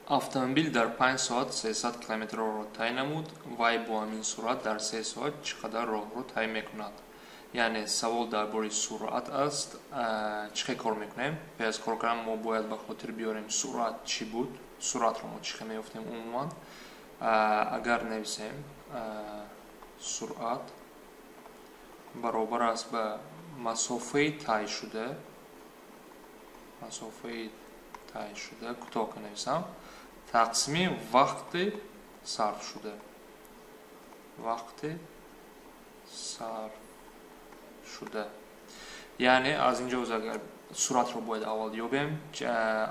автомобиль дар 5 соат 300 км роҳро тай намуд. Вай бо ҳамин суръат дар 3 соат чӣ қадар роҳро тай мекунад? Яъне савол дар бораи суръат аст. Чӣ хел кор мекунем? Пеш аз кор кардан мо бояд ба хотир биёрем суръат чӣ буд, суръатро мо чӣ хел меёфтем умуман. Агар нависем суръат баробар аст ба масофаи тай шуда, кӯтоҳ нависам, тақсими вақти сарф шуда. Яъне аз инҷо агар суръатро бояд аввал ёбем,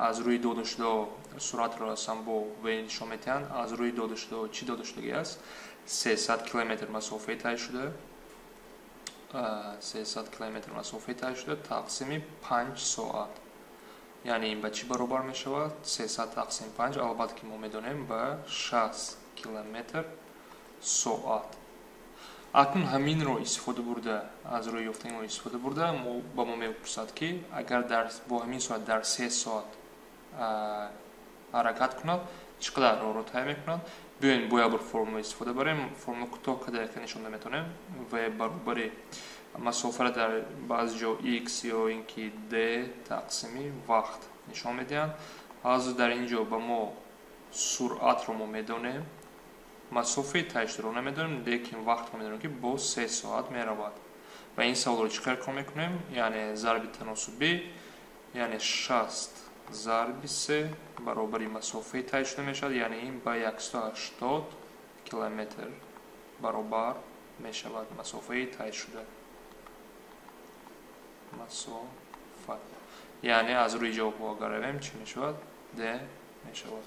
аз рӯи додашудо суръатро ҳастан бо в нишон метиҳанд. Аз рӯи додашудо чӣ додашудагӣ аст? 300 км масофаи тай шуда. 300 км масофаи тай шуда тақсими 5 соат. Яъне ин ба чӣ баробар мешавад? 300 тақсими 5 албатта ки мо медонем ба 60 км соат. Акнун ҳаминро истифода бурда, аз рӯи ёфтаниро истифода бурда, ба мо мепурсад ки агар бо ҳамин суръат дар 3 соат ҳаракат кунад, чӣ қадар роҳро тай мекунад? Биёем бо якбор формула истифода барем. Формула кӯтоҳ кадар нишонда метавонем. В баробари масофаро дар баъзи ҷо x ё ин ки d тақсими вақт нишон медиҳанд. Ҳазо дар ин ҷо ба мо суръатро мо медонем, масофаи тай шударо намедонем, лекин вақтро медонем ки бо 3 соат меравад. Ва ин саволро чӣ кор мекунем? Яъне зарби таносубӣ, яъне 60 зарби 3 баробари масофаи тай шуда мешавад. Яъне ин ба 180 км баробар мешавад масофаи тай шуда. Яъне аз рӯи ҷавобҳо агар равем чӣ мешавад? D мешавад.